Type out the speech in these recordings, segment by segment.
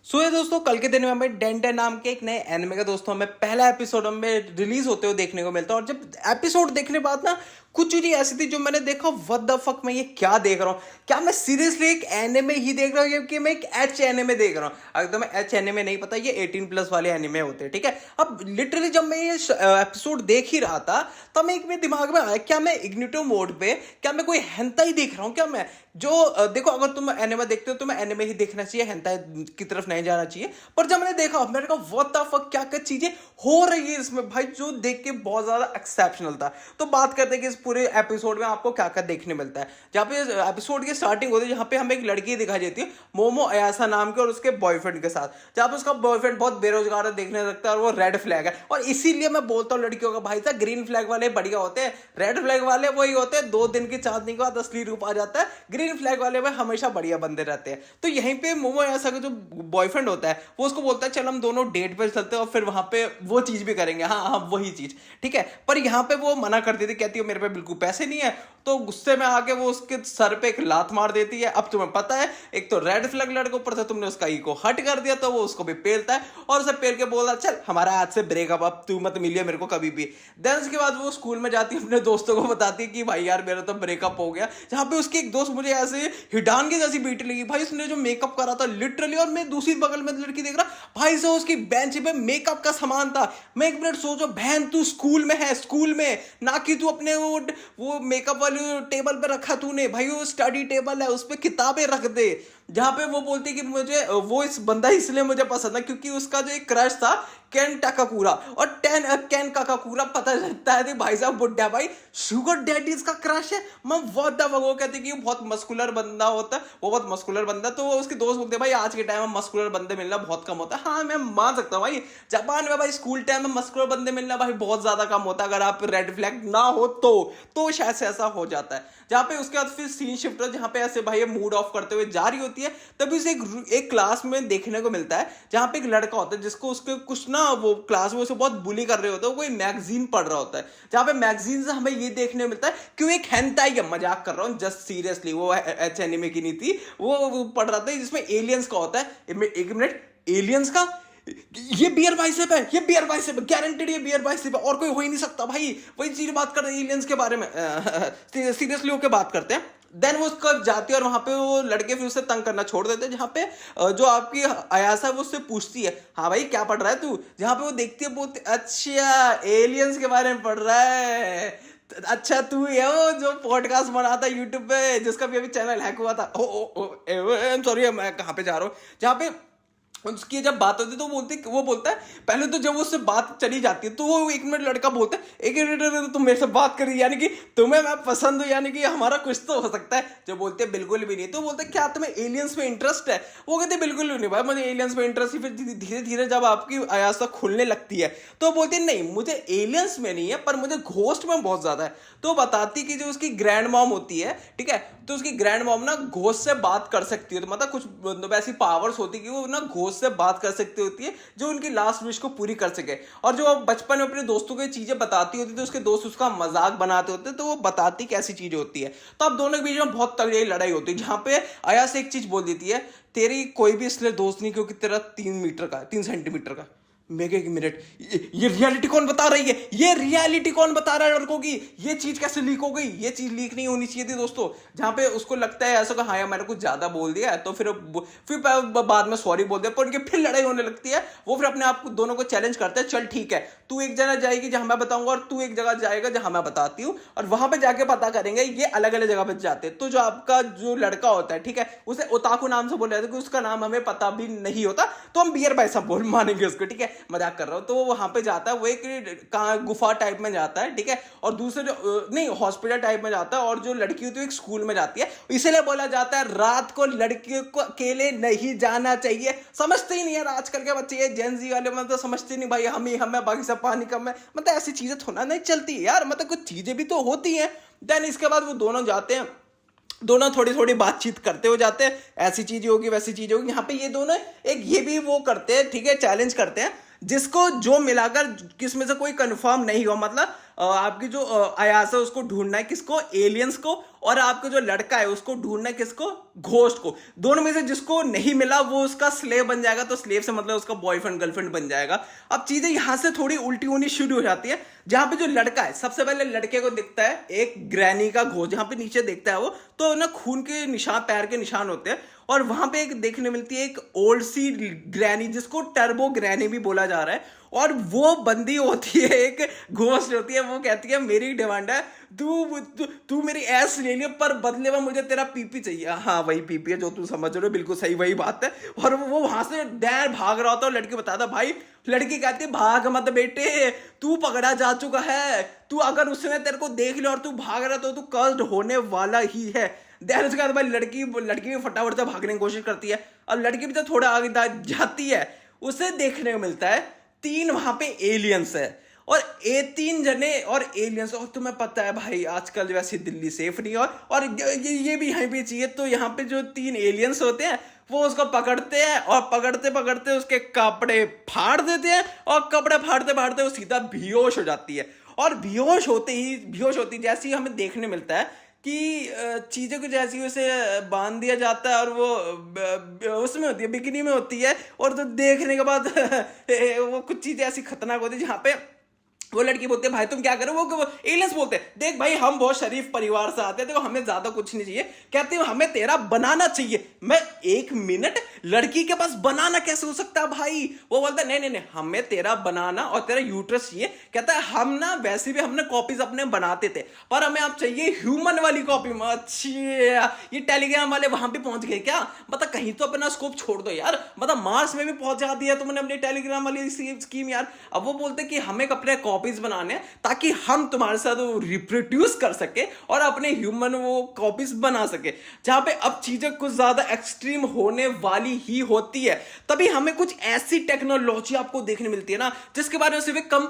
ये दोस्तों कल के दिन में हमें डेंटे नाम के एक नए एनिमे का दोस्तों हमें पहला एपिसोड हमें रिलीज होते हुए देखने को मिलता है। और जब एपिसोड देखने बाद ना कुछ चीजें ऐसी थी जो मैंने देखा, व्हाट द फक, मैं ये क्या देख रहा हूँ? क्या मैं सीरियसली एक एनिमे ही देख रहा हूँ कि मैं एक एच एनिमे देख रहा हूँ? अगर तुम्हें एच एनिमे नहीं पता, ये 18+ वाले एनिमे होते हैं, ठीक है। अब लिटरली जब मैं ये एपिसोड देख ही रहा था तब मेरे दिमाग में आया, क्या मैं इग्निटो मोड पे, क्या मैं कोई हेंताई देख रहा हूँ? क्या मैं जो देखो, अगर तुम एनिमे देखते हो तो मैं एनिमे ही देखना चाहिए, हेंताई की तरफ नहीं जाना चाहिए। पर जब मैंने देखा, मैंने कहा व्हाट द फक, क्या क्या चीजें हो रही है इसमें भाई, जो देख के बहुत ज्यादा एक्सेप्शनल था। तो बात करते हैं कि इस पूरे एपिसोड में आपको क्या क्या देखने मिलता है। जहाँ पे एपिसोड की स्टार्टिंग होती है, जहाँ पे हमें एक लड़की दिखाई देती है मोमो अयासा नाम के, और उसके बॉयफ्रेंड के साथ, जहाँ पे उसका बॉयफ्रेंड बहुत बेरोजगार है, देखने लगता है, और वो रेड फ्लैग है। और इसीलिए मैं बोलता हूँ लड़कियों का, भाई साहब ग्रीन फ्लैग वाले बढ़िया होते हैं, रेड फ्लैग वाले वही होते हैं 2 दिन की चांदनी के बाद असली रूप आ जाता है, ग्रीन फ्लैग वाले में हमेशा बढ़िया बंदे रहते हैं। तो यहीं पे मोमो अयासा का जो बॉयफ्रेंड होता है वो उसको बोलता है चल हम दोनों डेट पे चलते हैं और फिर वहां पे वो चीज भी करेंगे, हाँ हाँ वही चीज, ठीक है। पर यहाँ पे वो मना कर देती, कहती है मेरे पे बिल्कुल पैसे नहीं है। तो गुस्से में आके वो उसके सर पे एक लात मार देती है। अब तुम्हें पता है, एक तो रेड फ्लैग लड़के ऊपर से तुमने उसका ईगो हट कर दिया, तो वो उसको भी पेलता है और उसे पेल के बोलता चल हमारा आज से ब्रेकअप, अब तू मत मिलिए मेरे को कभी भी। देन उसके बाद वो स्कूल में जाती है, अपने दोस्तों को बताती है कि भाई यार मेरा तो ब्रेकअप हो गया। जहाँ पे उसकी एक दोस्त मुझे ऐसे हिडान की जैसी बीट लगी भाई, उसने जो मेकअप करा था लिटरली, और मैं दूसरी बगल में लड़की देख रहा भाई साहब उसकी बेंच पे मेकअप का सामान था। मैं एक मिनट सोचो, बहन तू स्कूल में है, स्कूल में ना कि तू अपने वो मेकअप वाली टेबल पे रखा तूने भाई, वो स्टडी टेबल है उस पे किताबें रख दे। जहां पे वो बोलती कि मुझे वो इस बंदा इसलिए मुझे पसंद है क्योंकि उसका जो एक क्रश था केन टाकाकुरा, और केन काकाकुरा पता चलता है भाई साहब बुड्ढा भाई शुगर डैडी इसका क्रश है। मैं बहुत दफा वो कहती कि बहुत मस्कुलर बंदा होता है, वो बहुत मस्कुलर बंदा, तो उसके दोस्त बोलते भाई आज के टाइम में मस्कुलर बंदे मिलना बहुत कम होता है। हाँ मैं मान सकता हूँ भाई, जापान में भाई स्कूल टाइम में मस्कुलर बंदे मिलना भाई बहुत ज्यादा कम होता है, अगर आप रेड फ्लैग ना हो तो शायद से ऐसा हो जाता है। जहाँ पे उसके बाद फिर सीन शिफ्ट हो, जहाँ पे ऐसे भाई मूड ऑफ करते हुए जा रही होती है, तभी उसे एक क्लास में देखने को मिलता है जहाँ पे एक लड़का होता है जिसको उसके कुछ ना वो क्लास में उसे बहुत बुली कर रहे होते हैं, वो कोई मैगजीन पढ़ रहा होता है। जहाँ पे मैगजीन से हमें ये देखने को मिलता है कि वो एक हेंताई है, मजाक कर रहा हूँ जस्ट सीरियसली, वो एच एनिमे की नहीं थी, वो पढ़ रहा था जिसमें एलियंस का होता है। एक मिनट, एलियंस का, ये बियर बाइसेप है, ये बियर बाइसेप गारंटेड, ये बियर बाइसेप है, और कोई हो ही नहीं सकता भाई। वही चीज बात कर रहे हैं एलियंस के बारे में, सीरियसली होकर बात करते हैं। देन वो उसका जाती है और वहां पे वो लड़के फिर उसे तंग करना छोड़ देते हैं। जहां पे जो आपकी अयासा है वो उससे पूछती है हाँ भाई क्या पढ़ रहा है तू, जहां पे वो देखती है बोलती अच्छा एलियंस के बारे में पढ़ रहा है, अच्छा तू है वो जो पॉडकास्ट बनाता है यूट्यूब पे, जिसका भी अभी चैनल हैक हुआ था। ओ सॉरी, मैं कहाँ पे जा रहा हूँ। जहाँ पे उसकी जब बात होती है तो वो बोलता है पहले तो जब उससे बात चली जाती है तो वो एक मिनट लड़का बोलता है एक मिनट तुम मेरे से बात करी, यानी कि तुम्हें मैं पसंद हूँ, यानी कि हमारा कुछ तो हो सकता है। जो बोलते हैं बिल्कुल भी नहीं, तो बोलते हैं क्या तुम्हें एलियंस में इंटरेस्ट है? वो कहते बिल्कुल भी नहीं भाई, मुझे एलियंस में इंटरेस्ट ही। फिर धीरे धीरे जब आपकी आयासा खुलने लगती है तो बोलते नहीं मुझे एलियंस में नहीं है पर मुझे घोस्ट में बहुत ज्यादा है। तो बताती कि जो उसकी ग्रैंड मॉम होती है, ठीक है, तो उसकी ग्रैंड मॉम ना घोस्ट से बात कर सकती है, तो मतलब कुछ ऐसी पावर्स होती है कि वो ना घोस्ट से बात कर सकती होती है जो उनकी लास्ट विश को पूरी कर सके। और जो बचपन में अपने दोस्तों को चीजें बताती होती है तो उसके दोस्त उसका मजाक बनाते होते हैं, तो वो बताती कैसी चीज होती है। तो अब दोनों के बीच में बहुत तगड़ी लड़ाई होती है, जहां पे आया से एक चीज बोल देती है तेरी कोई भी इसलिए दोस्त नहीं क्योंकि तेरा 3 सेंटीमीटर का। मेगे एक मिनट, ये रियलिटी कौन बता रही है? ये रियलिटी कौन बता रहा है लड़कों की? ये चीज कैसे लीक हो गई? ये चीज लीक नहीं होनी चाहिए थी दोस्तों। जहां पे उसको लगता है ऐसा हाँ यार मैंने कुछ ज्यादा बोल दिया है, तो फिर बाद में सॉरी बोल दिया, पर उनकी फिर लड़ाई होने लगती है। वो फिर अपने आप को दोनों को चैलेंज करते हैं, चल ठीक है तू एक जगह जाएगी जहां मैं बताऊंगा और तू एक जगह जाएगा जहां मैं बताती हूँ, और वहां पे जाके पता करेंगे। ये अलग अलग जगह पे जाते हैं। तो जो आपका जो लड़का होता है, ठीक है, उसे ओताकू नाम से बोल रहे थे कि उसका नाम हमें पता भी नहीं होता, तो हम बियर भाई सब बोल मानेंगे उसको, ठीक है, मजाक कर रहा हूं। तो वो वहां पे जाता है, वो एक गुफा टाइप में जाता है, ठीक है, और दूसरे जो नहीं हॉस्पिटल टाइप में जाता है, और जो लड़की होती है एक स्कूल में जाती है। इसलिए बोला जाता है रात को लड़कियों को अकेले नहीं जाना चाहिए। समझते ही नहीं यार आजकल के बच्चे, ये जेनजी वाले मतलब समझते नहीं भाई, हमें बाकी सब पानी कम है, मतलब ऐसी चीजें थोड़ा नहीं चलती यार, मतलब कुछ चीजें भी तो होती हैं। देन इसके बाद वो दोनों जाते हैं, दोनों थोड़ी थोड़ी बातचीत करते हो जाते हैं, ऐसी चीजें होगी वैसी चीजें होगी। यहाँ पे ये दोनों एक ये भी वो करते हैं, ठीक है, चैलेंज करते हैं, जिसको जो मिलाकर किसमें से कोई कंफर्म नहीं हुआ, मतलब आपकी जो अयास है उसको ढूंढना है किसको, एलियंस को, और आपका जो लड़का है उसको ढूंढना है किसको, घोस्ट को। दोनों में से जिसको नहीं मिला वो उसका स्लेव बन जाएगा, तो स्लेव से मतलब उसका बॉयफ्रेंड गर्लफ्रेंड बन जाएगा। अब चीजें यहां से थोड़ी उल्टी होनी शुरू हो जाती है, जहां पे जो लड़का है सबसे पहले लड़के को दिखता है एक ग्रैनी का घोस्ट, जहां पे नीचे देखता है वो तो ना खून के निशान, पैर के निशान होते हैं, और वहां पे एक देखने मिलती है एक ओल्ड सी ग्रैनी जिसको टर्बो ग्रैनी भी बोला जा रहा है, और वो बंदी होती है एक घोस्ट होती है। वो कहती है मेरी डिमांड है तू मेरी ऐस ले लियो पर बदले में मुझे तेरा पीपी चाहिए। हाँ वही पीपी है जो तू समझ रहे हो, बिल्कुल सही वही बात है। और वो वहां से डैर भाग रहा होता है, लड़की बताता भाई, लड़की कहती है भाग मत बेटे, तू पकड़ा जा चुका है, तू अगर उसने तेरे को देख लिया और तू भाग रहा तो तू कर्स्ड होने वाला ही है। देन उसके बाद भाई लड़की भी फटाफट से भागने की कोशिश करती है, और लड़की भी तो थोड़ा आगे जाती है, उसे देखने को मिलता है 3 वहां पे एलियंस है, और 3 जने और एलियंस। और तुम्हें पता है भाई आजकल वैसे दिल्ली सेफ नहीं है, और ये भी यहीं पे चाहिए, तो यहाँ पे जो 3 एलियंस होते हैं वो उसको पकड़ते हैं, और पकड़ते पकड़ते उसके कपड़े फाड़ देते हैं, और कपड़े फाड़ते फाड़ते वो सीधा बेहोश हो जाती है। और बेहोश होती जैसे ही हमें देखने मिलता है कि चीज़ें कुछ ऐसी उसे बांध दिया जाता है, और वो उसमें होती है, बिकनी में होती है, और तो देखने के बाद वो कुछ चीज़ें ऐसी खतरनाक होती है जहाँ पे वो लड़की बोलती है भाई तुम क्या करो, वो एलियंस बोलते हैं देख भाई हम बहुत शरीफ परिवार से आते हैं, देखो हमें ज्यादा कुछ नहीं चाहिए, कहते हैं हमें तेरा बनाना चाहिए। मैं 1 मिनट, लड़की के पास बनाना कैसे हो सकता है भाई? वो बोलता है नहीं हमें तेरा बनाना और तेरा यूट्रस चाहिए। कहता है हम ना वैसे भी हमने कॉपीज अपने बनाते थे, पर हमें आप चाहिए ह्यूमन वाली कॉपी। अच्छा ये टेलीग्राम वाले वहां पे पहुंच गए क्या? मतलब कहीं तो अपना स्कोप छोड़ दो यार, मतलब मार्स में भी पहुंचा दिया तुमने अपनी टेलीग्राम वाली स्कीम यार। अब वो बोलते कि हमें अपने कॉपीज बनाने ताकि हम तुम्हारे साथ रिप्रोड्यूस कर सके और अपने ह्यूमन वो कॉपीज बना सके, जहां पे अब चीजें कुछ ज्यादा एक्सट्रीम होने वाली ही होती है। तभी हमें कुछ ऐसी टेक्नोलॉजी आपको देखने मिलती है ना जिसके बारे में सिर्फ कम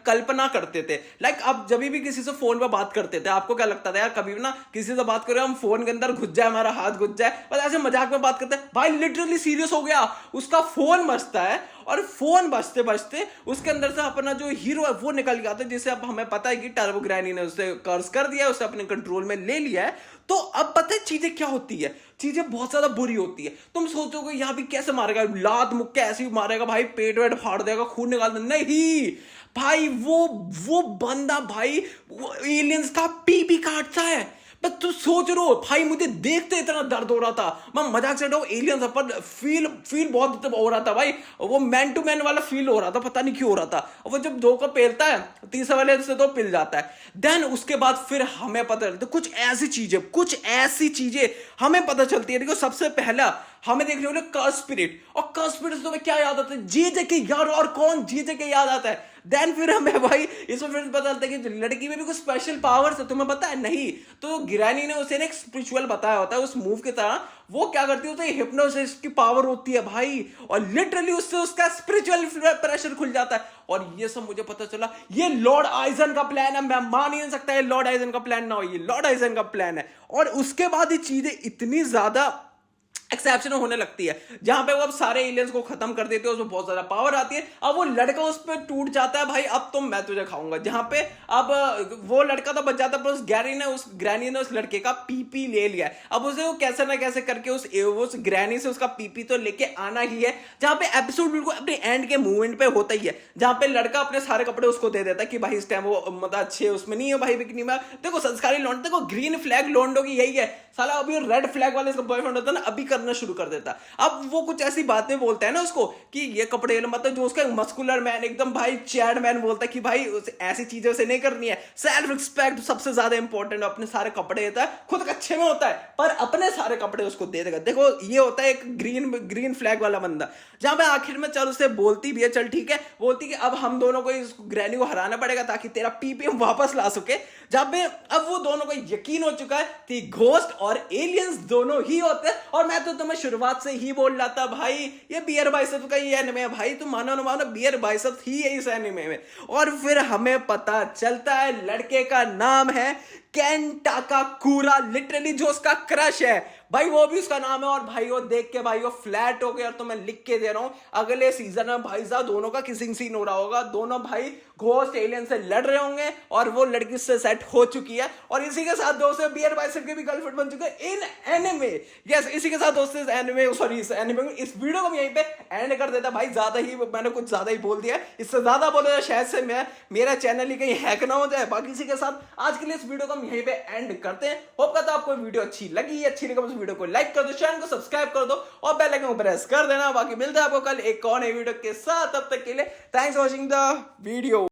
कल्पना करते थे। लाइक आप जब भी किसी से फोन पर बात करते थे आपको क्या लगता था यार, कभी भी ना किसी से बात करें हम फोन के अंदर घुस जाए, हमारा हाथ घुस जाए, बस ऐसे मजाक में बात करते हैं। भाई लिटरली सीरियस हो गया, उसका फोन बजता है और फोन बजते बजते उसके अंदर से अपना जो हीरो है वो निकल गया था, जिसे अब हमें पता है कि टर्बो ग्रैनी ने उसे कर्स कर दिया, उसे अपने कंट्रोल में ले लिया है। तो अब पता है चीजें क्या होती है, चीजें बहुत ज्यादा बुरी होती है। तुम सोचोगे यहाँ भी कैसे मारेगा, लात मुक्के ऐसे ही मारेगा भाई, पेट वेट फाड़ देगा, खून निकाल देगा। नहीं भाई वो बंदा भाई वो एलियंस का पी काटता है। बस तू सोच रो भाई, मुझे देखते इतना दर्द हो रहा था, मैं मजाक से एलियंस पर फील बहुत हो रहा था भाई, वो मैन टू मैन वाला फील हो रहा था, पता नहीं क्यों हो रहा था। वो जब 2 को पेलता है तीसरे वाले से तो पिल जाता है। देन उसके बाद फिर हमें पता चलता कुछ ऐसी चीजें हमें पता चलती है। देखो सबसे पहला हमें देखने को कर्स स्पिरिट, और कर्स स्पिरिट तो क्या याद आता है, जीजे के यार, और कौन जीजे के याद आता है। देन फिर हमें भाई इसमें फिर पता चलता है कि लड़की में भी कुछ स्पेशल पावर्स है, तुम्हें पता है? नहीं तो गिरानी ने उसे एक स्पिरिचुअल बताया होता है उस मूव की तरह। वो क्या करती है, उसे हिप्नोसिस की पावर होती है भाई, और लिटरली उससे उसका स्पिरिचुअल प्रेशर खुल जाता है। और ये सब मुझे पता चला ये लॉर्ड आइजन का प्लान है, मैं मान ही नहीं सकता ये लॉर्ड आइजन का प्लान ना हो, ये लॉर्ड आइजन का प्लान है। और उसके बाद ये चीजें इतनी ज्यादा एक्सेप्शन होने लगती है, जहां पे वो अब सारे एलियंस को खत्म कर देते हैं, उसमें बहुत ज्यादा पावर आती है। अब वो लड़का उस पर टूट जाता है, भाई अब तो मैं तुझे खाऊंगा। जहां पे अब वो लड़का तो बच जाता है, पर उस ग्रैनी ने उस लड़के का पीपी ले लिया है। अब उसे वो कैसे ना कैसे करके उस ग्रैनी से उसका पीपी तो लेके आना ही है। जहां पे एपिसोड बिल्कुल अपने एंड के मूवमेंट पे होता ही है, जहां पे लड़का अपने सारे कपड़े उसको दे देता है कि भाई इस टाइम वो मतलब अच्छे उसमें नहीं है भाई, बिकनी में। देखो संस्कारी लौंड, देखो ग्रीन फ्लैग लौंडो की यही है साला, अभी रेड फ्लैग वाले इसका बॉयफ्रेंड होता है ना, अभी करना शुरू कर देता। अब वो कुछ ऐसी बातें बोलता है ना उसको कि ये कपड़े मतलब जो उसका मस्कुलर मैन एकदम भाई चैड मैन बोलता है कि भाई ऐसी चीजें उसे नहीं करनी है, सेल्फ रिस्पेक्ट सबसे ज्यादा इंपॉर्टेंट है। अपने सारे कपड़े देता है, खुद अच्छे में होता है पर अपने सारे कपड़े उसको दे देगा। देखो ये होता है एक ग्रीन फ्लैग वाला बंदा, जहां पे आखिर में चल उसे बोलती भी है चल ठीक है, बोलती कि अब हम दोनों को इस ग्रैनी को हराना पड़ेगा ताकि तेरा पीपीएम वापस ला सके। जहां पे अब वो दोनों को यकीन हो चुका है कि घोस्ट और एलियंस दोनों ही होते हैं। और मैं तो तुम्हें शुरुआत से ही बोल रहा था भाई ये बियर बाइसेप्स का ही एनिमे है भाई, तुम मानो ना मानो बियर बाइसेप्स ही है इस एनिमे में। और फिर हमें पता चलता है लड़के का नाम है केंटाका कूरा, लिटरली जो उसका क्रश है भाई वो भी उसका नाम है। और भाई वो देख के भाई वो फ्लैट हो गया। और तो मैं लिख के दे रहा हूं अगले सीजन में भाई साहब दोनों का किसिंग सीन हो रहा होगा, दोनों भाई घोस्ट एलियन से लड़ रहे होंगे और वो लड़की से सेट हो चुकी है। और इसी के साथ दोस्तों बियर बाइसेप के भी गर्लफ्रेंड बन चुके हैं इन एनिमे। यस, इसी के साथ दोस्तों इस एनिमे सॉरी इस एनिमे इस वीडियो को मैं यहीं पे एंड कर देता। भाई ज्यादा ही मैंने कुछ ज्यादा ही बोल दिया, इससे ज्यादा बोला तो शायद से मैं मेरा चैनल ही कहीं हैक ना हो जाए। बाकी इसी के साथ आज के लिए इस वीडियो को हम यहीं पे एंड करते हैं। होप करता आपको वीडियो अच्छी लगी, अच्छी लगे तो वीडियो को लाइक कर दो, चैनल को सब्सक्राइब कर दो और बेल आइकन को प्रेस कर देना। बाकी मिलता है आपको कल एक और नई वीडियो के साथ, तब तक के लिए thanks for watching the video.